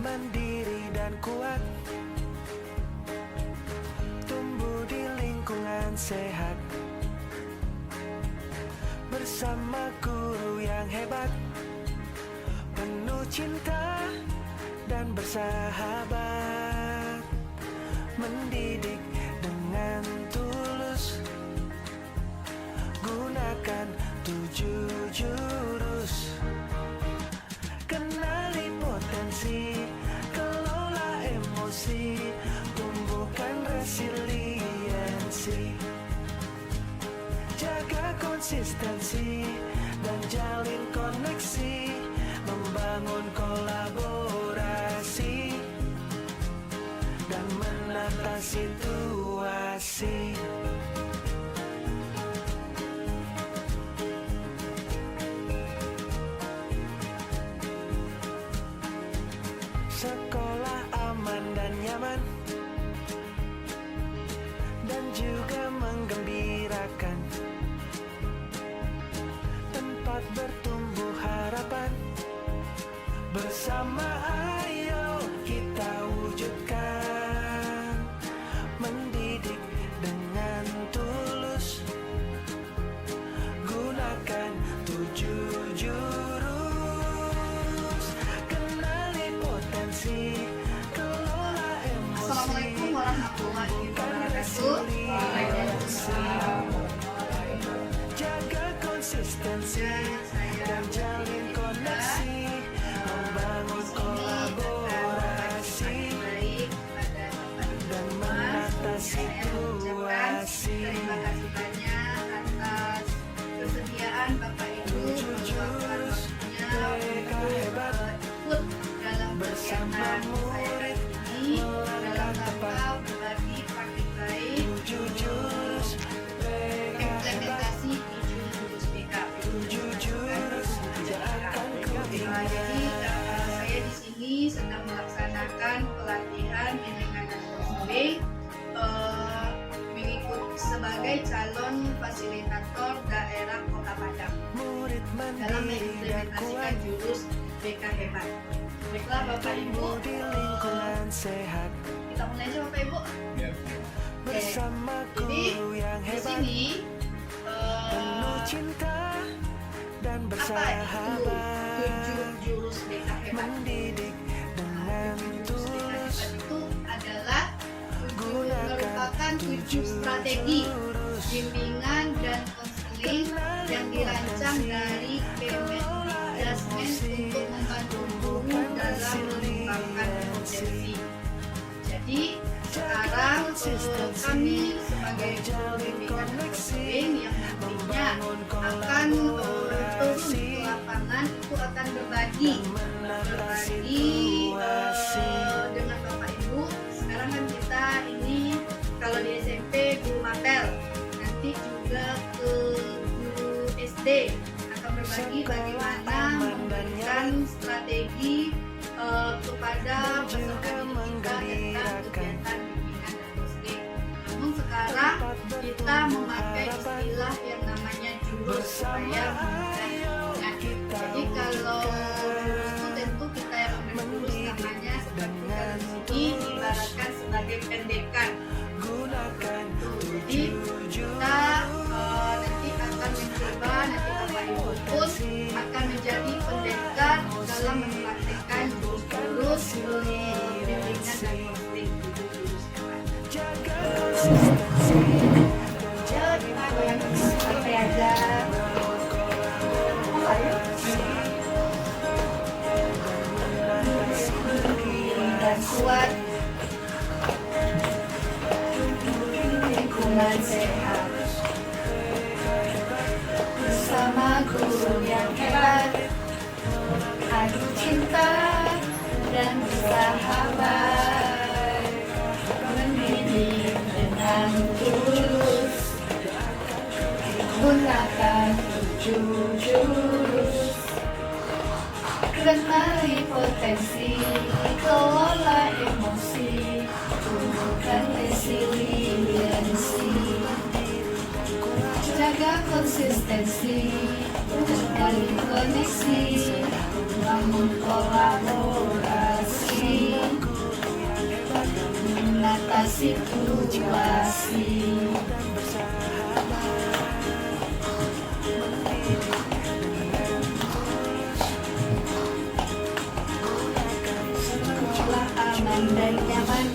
mandiri dan kuat, tumbuh di lingkungan sehat, bersama guru yang hebat, penuh cinta dan bersahabat, mendidik dengan tulus, gunakan 7 jurus, kenali potensi, kelola emosi, tumbuhkan resiliensi, jaga konsistensi dan jalin koneksi, membangun kolaborasi dan menata situasi. Sekolah aman dan nyaman, dan juga menggembirakan, tempat bertumbuh harapan, bersama ayo kita wujudkan, mendidik dengan tulus, gunakan 7 jurus, kenali potensi, kelola emosi. Assalamualaikum warahmatullahi wabarakatuh. Jaga konsistensi dan jalin koneksi, membangun kolaborasi dan menata situasi. Terima kasih banyak atas kesediaan Bapak Ibu meluangkan waktunya ikut dalam kegiatan saya ini dalam rangka berbagi praktik baik implementasi 7 jurus BKP. Jadi saya di sini sedang melaksanakan pelatihan manajemen konseling mengikut sebagai calon fasilitator daerah Kota Padang dalam mengimplementasikan jurus BK Hebat. Baiklah Bapak Ibu, kita mulai aja Bapak Ibu. Oke. Jadi di sini apa itu 7 jurus BK Hebat? Jurus BK Hebat itu adalah merupakan 7 strategi bimbingan dan konseling yang dirancang dari Kemendikbudristek untuk membantu guru dalam mengembangkan potensi. Jadi sekarang kami sebagai guru bimbingan dan konseling yang nantinya akan turun ke lapangan itu akan berbagi dengan Bapak Ibu. Sekarang kan kita ini kalau di SMP guru mapel, nanti juga ke guru SD akan berbagi bagaimana memberikan strategi kepada peserta didik kita tentang kegiatan bimbingan dan konseling. Namun sekarang kita memakai istilah yang namanya jurus supaya memudahkan bimbingan. Jadi kalau jurus itu tentu kita yang memberi jurus namanya seperti dalam sini diibaratkan sebagai pendekan. Jadi kita nanti akan mencoba, nanti Bapak Ibu pun akan menjadi pendekar dalam mempraktekkan jurus-jurus bimbingan dan konseling 7 jurus hebat. Jadi kita goyang sampai aja. Dan kuat, lingkungan sehat, bersama guru yang hebat, adu cinta dan bersahabat, mendidik dengan tulus, gunakan 7 jurus, kenali potensi, kelola emosi, tumbuhkan resiliensi, jaga konsistensi, jalin koneksi, membangun kolaborasi menata situasi. Sekolah aman dan nyaman,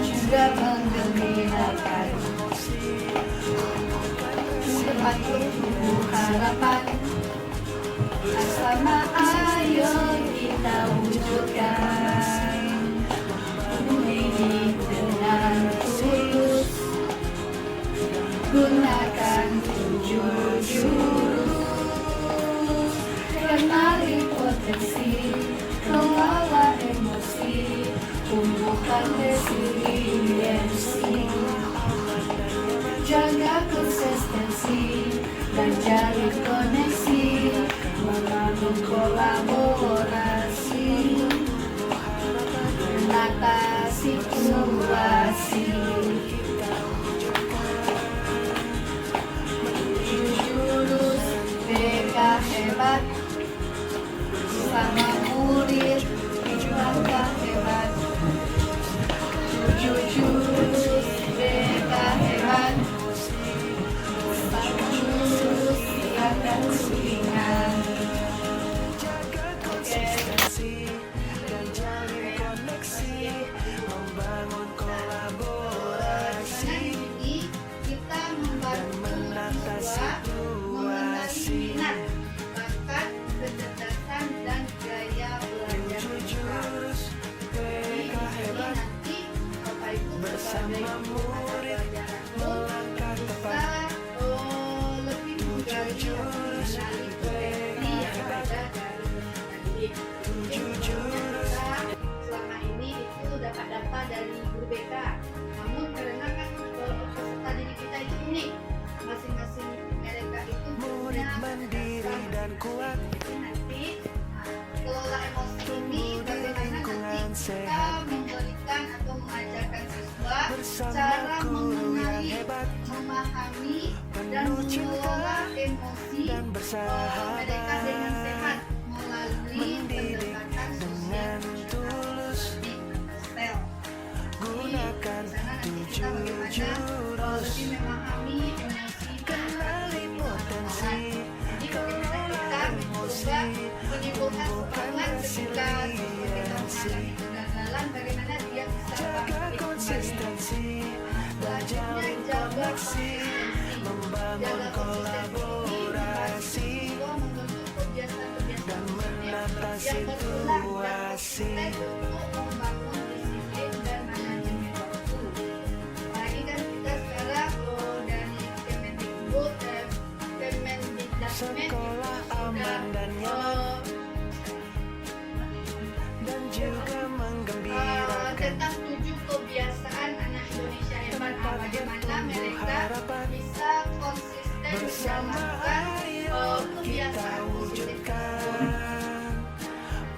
juga menggembirakan, sepatu harapan, bersama ayo kita wujudkan, mendidik dengan tulus, gunakan 7 jurus, kenali potensi, kelola emosi, tumbuhkan resiliensi, jaga konsistensi dan jalin koneksi, membangun kolaborasi, menata situasi. Jurus BK hebat, sama murid langkah hebat. 7 jurus BK hebat, sama jurus siapkan ringan. konsistensi dan jalin koneksi, membangun kolaborasi Ini kita membantu menata siswa mengenali situasi. minat, bakat, kecerdasan, dan gaya belajar mereka. Jurus Jadi, BK hebat, nanti Bapak Ibu bersama sebagai murid melangkah tepat. lebih menggali dan mengenali potensi yang ada dari pendidik. Jurus Selama ini itu dapat data dari guru BK. Namun karena kan peserta didik kita itu unik, masing-masing mereka itu murid punya mandiri dan kuat, Jadi nanti kelola emosi ini bagaimana lingkungan nanti kita sehat, memberikan atau mengajarkan siswa bersama cara guru yang mengenali, hebat, memahami, dan penuh cinta mengelola emosi dan mereka dengan bersahabat, sehat melalui mendidik pendekatan sosial dengan tulus, di STEL. gunakan Di sana nanti 7 kita bagaimana jurus, lebih memahami emosi dan kenali potensi, Jadi bagaimana kita mencoba menimbulkan semangat ketika menghadapi kegagalan, bagaimana dia bisa jaga bangkit kembali. konsistensi dan jalin koneksi, membangun kolaborasi dan menata situasi. Membangun disiplin dan manajemen waktu. Apalagi kan kita sekarang dari Kemendikbud, Kemendikdasmen Sekolah aman dan nyaman dan juga menggembirakan, tentang 7 kebiasaan anak Indonesia hebat. Bagaimana mereka bisa konsisten bersama menjalankan ayo kita kebiasaan positif wujudkan,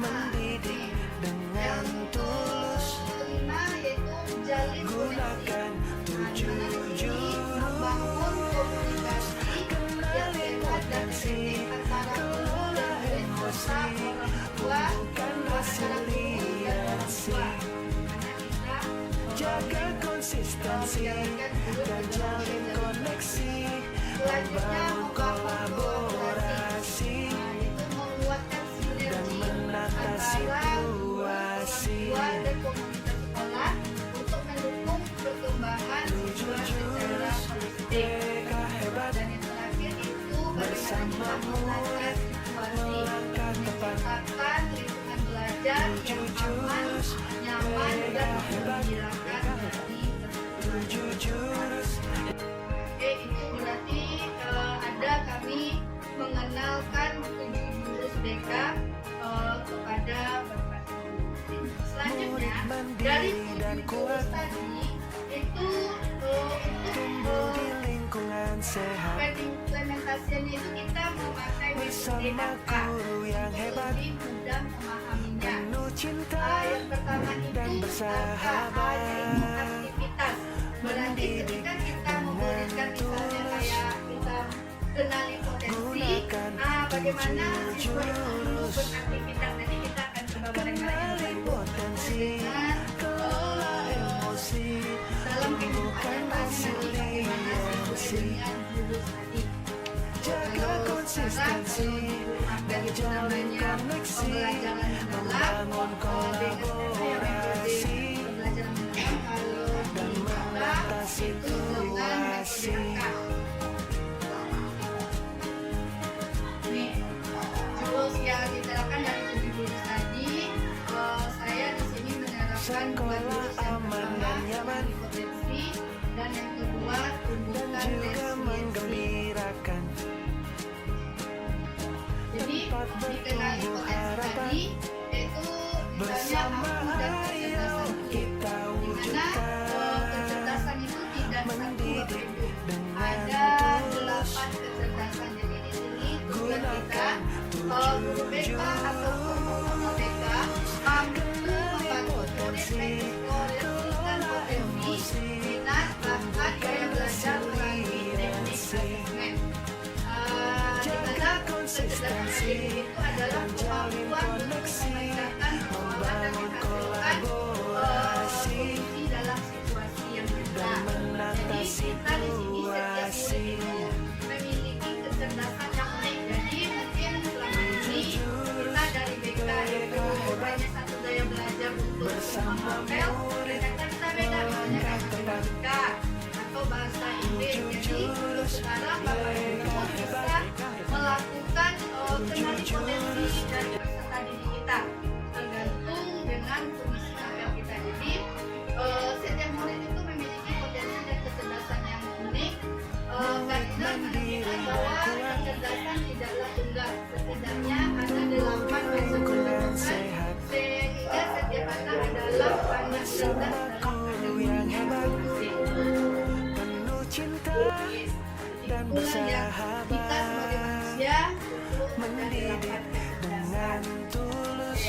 mendidik dengan tulus, kelima yaitu jalin koneksi. gunakan 7 jurus, Membangun komunikasi yang sehat dan efektif antara guru dan murid serta orang tua, antara guru dan orang tua. Karena kita jaga konsistensi dan jalin koneksi, membangun kolaborasi itu menguatkan dan sinergi menata antara situasi. orang tua dan komunitas sekolah untuk mendukung perkembangan siswa secara holistik. BK hebat, Dan yang terakhir itu bagaimana kita menata situasi, melangkah tepat. menciptakan lingkungan belajar yang aman, nyaman, dan menggembirakan bagi peserta. 7 jurus Oke, itu berarti ada kami mengenalkan 7 jurus BK kepada Bapak Ibu. Selanjutnya, dari 7 jurus tadi itu tumbuh di lingkungan sehat, implementasinya itu kita memakai metode bersama apa guru yang hebat, lebih mudah memahaminya. penuh cinta Yang pertama itu dan apa? bersahabat, Yaitu aktivitas. Berarti ketika kita memberikan misalnya kayak kita kenali potensi, gunakan bagaimana siswa itu jurus, beraktivitas. Nanti kita itu namanya pembelajaran mendalam. Dengan tema yang metode pembelajaran mendalam, kalau di MAPA itu dengan metode rekap. Nih, jurus yang diterapkan dari 7 jurus tadi, saya di sini menerapkan 2 jurus. Yang pertama, mengurangi potensi, dan yang kedua, tumbuhkan resiliensi. Jadi dikenali potensi tadi, yaitu misalnya aku dan kecerdasan kita, dimana kecerdasan itu tidak satu atribut, ada 8 kecerdasan. Jadi di sini tujuan kita, guru BK ataupun guru BK mampu membantu koreksikan potensi, minat, bakat, gaya belajar melalui teknik asesmen. Kecerdasan itu adalah kemampuan untuk memecahkan persoalan dan menghasilkan solusi dalam situasi yang berbeda. Jadi kita di sini setiap murid itu memiliki kecerdasan yang unik. Jadi mungkin selama ini kita dari BK itu hanya satu gaya belajar untuk menghafal, ternyata kita beda, misalnya kayak matematika atau bahasa Inggris. Jadi sekarang Bapak Ibu bisa melakukan kenali potensi dari peserta didik kita tergantung dengan kondisi apel kita. Jadi setiap murid itu memiliki potensi dan kecerdasan yang unik. Karena menunjukkan bahwa kecerdasan tidaklah tunggal, setidaknya ada 8 macam kecerdasan, sehingga setiap anak adalah anak cerdas dalam kategori dan bersahabat, kita sebagai manusia mendidik dengan tulus.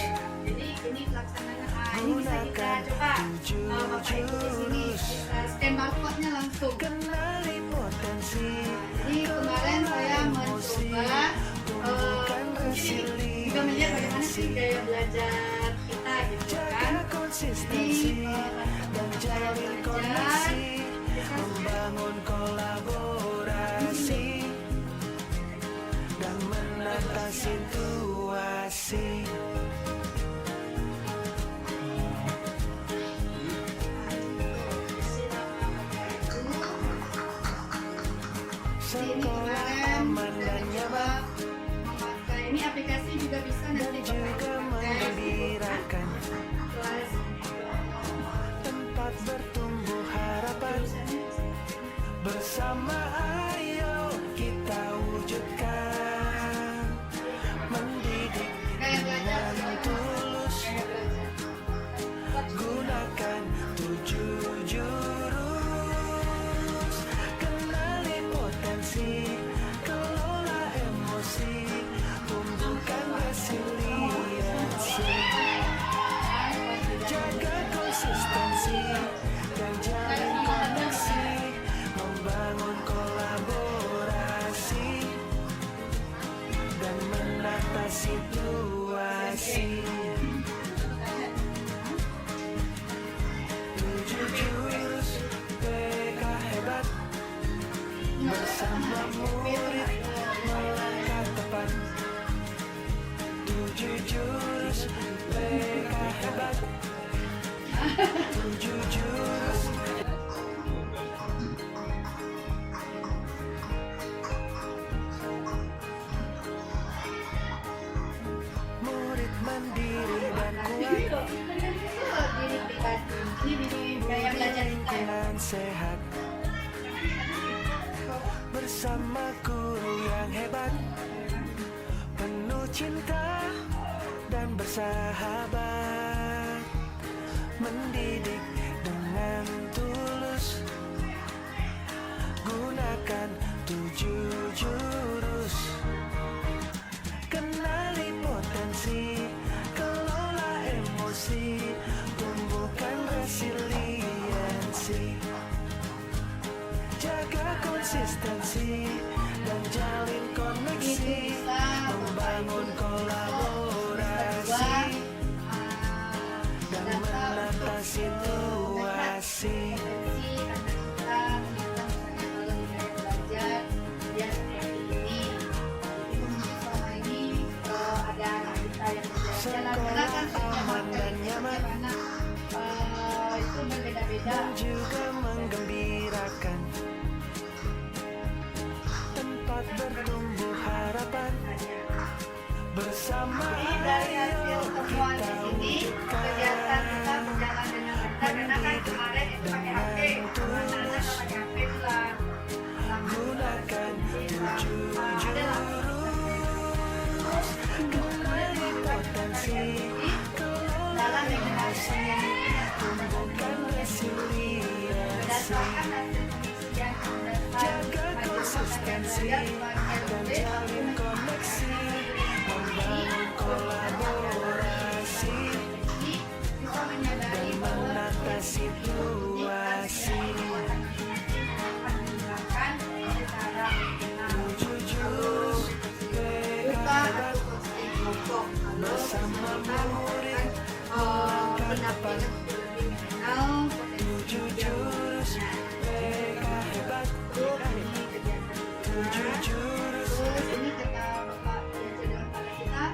Jadi ini pelaksanaan. Ini bisa kita coba Bapak Ibu di sini kita scan barcode-nya langsung. Kenali potensi, Jadi kemarin saya mencoba jadi juga melihat bagaimana sih gaya belajar kita gitu kan. jaga konsistensi dan jalin koneksi, membangun kolaborasi dan menata situasi. Sekolah aman dan nyaman, Ini aplikasi juga bisa nanti Bapak Ibu juga pakai menggembirakan, kelas tempat bertumbuh harapan. Bersama ayo kita wujudkan, mendidik gaya belajar dengan tulus, gaya belajar. gunakan 7 jurus. Kenali potensi, kelola emosi, tumbuhkan resiliensi, jaga konsistensi dan jalin koneksi, membangun kolaborasi dan menata situasi. 7 jurus BK hebat, bersama murid melangkah tepat. 7 jurus BK hebat, 7 jurus. Murid mandiri dan kuat, Diri pribadi. Ini di gaya belajar kita ya. lingkungan sehat, bersama guru yang hebat, penuh cinta dan bersahabat, mendidik dengan tulus, gunakan 7 jurus. Kenali potensi, kelola emosi, tumbuhkan resiliensi, jaga konsistensi dan jalin koneksi, membangun kolaborasi dan menata situasi. juga menggembirakan, tempat bertumbuh harapan. Bersama Jadi dari hasil temuan di sini, kegiatan kita berjalan dengan lancar karena kan kemarin itu pakai HP, anak-anak pakai HP lah. gunakan Ada lah. potensi, Dalam generasi tumbuhkan resiliensi, berdasarkan hasil pengisian jaga konsistensi, dan jalin koneksi, membangun kolaborasi, bisa menyadari bahwa menata situasi. menggunakan secara Jujur, buka atau posting kelompok. Kalau kita menggunakan pendampingan lebih mengenal potensi jurus, mereka hebat. untuk ini kegiatan kita. Jurus, Terus ini kata Bapak diajar pada kita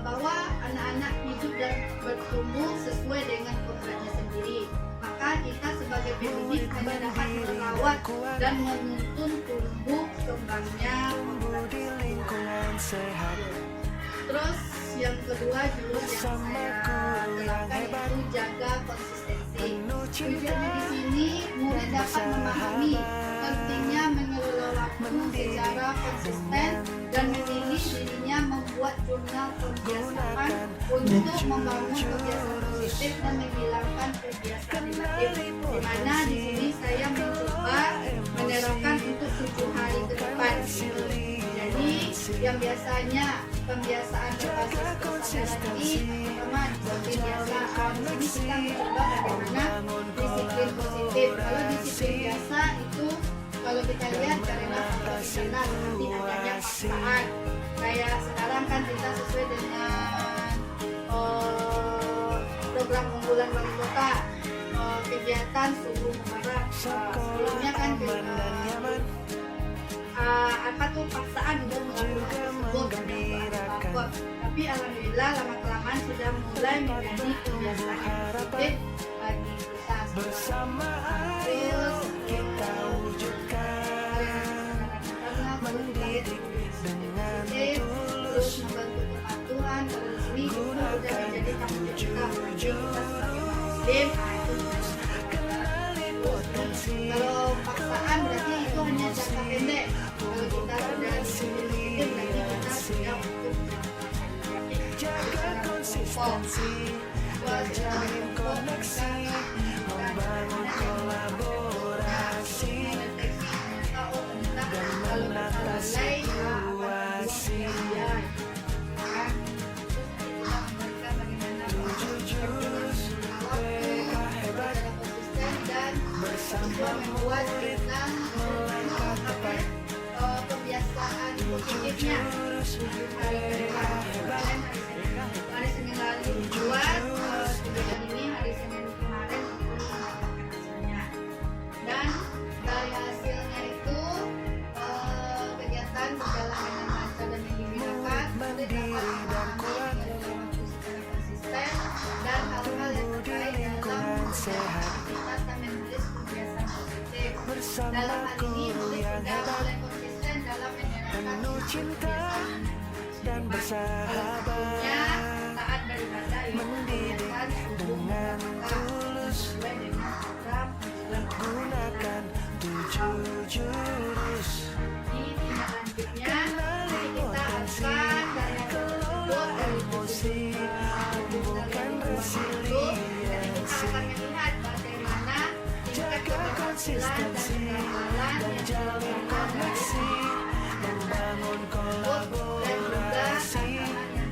bahwa anak-anak hidup dan bertumbuh sesuai dengan kodratnya sendiri. Maka kita sebagai pendidik hanya dapat merawat dan menuntun tumbuh kembangnya kodrat di lingkungan sehat. Terus yang kedua jurus yang saya terapkan itu jaga konsistensi. Tujuannya di sini murid dapat memahami pentingnya mengelola waktu secara konsisten dan memilih dirinya membuat jurnal kebiasaan untuk membangun kebiasaan positif dan menghilangkan kebiasaan negatif. Di mana di sini saya mencoba menerapkan untuk 7 hari ke depan. Jadi yang biasanya pembiasaan berbasis kesadaran ini pertama disiplin biasa. Di sini kita mencoba bagaimana disiplin positif. Kalau disiplin biasa itu kalau kita lihat karena profesional nanti adanya paksaan. Kayak sekarang kan kita sesuai dengan program unggulan wali kota, kegiatan subuh mubarak. Sebelumnya kan apa tuh paksaan udah melakukan tersebut, tapi alhamdulillah lama kelamaan sudah mulai menjadi kebiasaan yang positif bagi kita semua. Bersama Terus kita wujudkan, mendidik dengan terus membantu kepatuhan. Kalau di sini itu udah menjadi tanggung jawab kita sebagai muslim. kenali potensi, Kalau paksaan berarti itu hanya jangka pendek. Kalau kita sudah disiplin berarti kita sudah untuk jaga konsistensi, dan jalin koneksi, membangun kolaborasi, dan menata situasi. Jurus, mereka hebat. Bersama membuat kita melangkah tepat. kebiasaan positifnya. Jurus, 7 hari ke depan. Kemarin hari Senin lalu dibuat, kemudian ini hari Senin kemarin itu mendapatkan hasilnya. Dan dari hasilnya itu kegiatan berjalan dengan lancar dan menggembirakan. Murid dapat memahami dalam waktu secara konsisten dan hal-hal yang terkait dalam aktivitas dan menulis kebiasaan positif. Dalam hal ini murid sudah mulai konsisten dalam menerapkan penuh cinta dan bersahabat, taat beribadah mendidik dengan tulus, sesuai dengan program gunakan 7 jurus, di tindak lanjutnya kenali kita potensi, akan dari kelola emosi, tumbuhkan resiliensi, akan melihat bagaimana tingkat jaga keberhasilan konsistensi, dan dan jalin koneksi, membangun dan juga kolaborasi, dan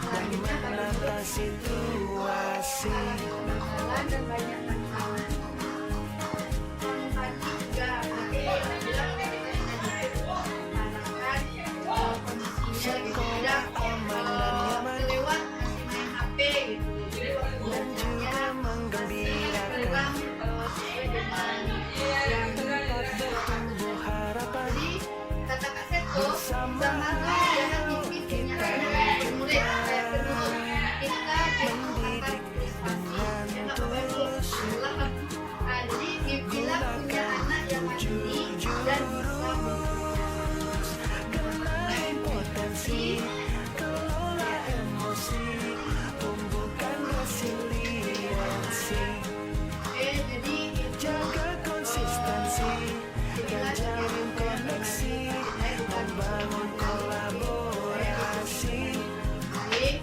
selanjutnya menata situasi. jalan dan banyak tantangan. Tadi juga ada bilang kondisinya gitu tidak kelewat masih main HP gitu. Jadi waktu Dan juga menggembirakan, sesuai dengan yang tumbuh harapan. jadi kata Kak Seto sama tuh jangan mimpi punya anak murid kayak penuh kita itu akan frustasi ya nggak apa-apa Bu. Alhamdulillah Inilah jalin koneksi, membangun kolaborasi baik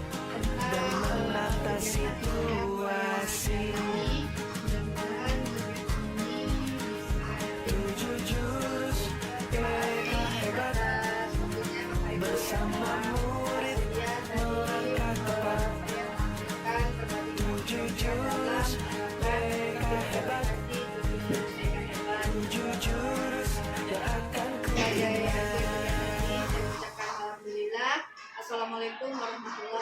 dan menata situasi. mudah-mudahan ini bisa Tujuh jurus mereka hebat, bersama murid melangkah tepat. Tujuh jurus mereka hebat, tujuh jurus yang akan ku lihat. Alhamdulillah. Assalamualaikum warahmatullahi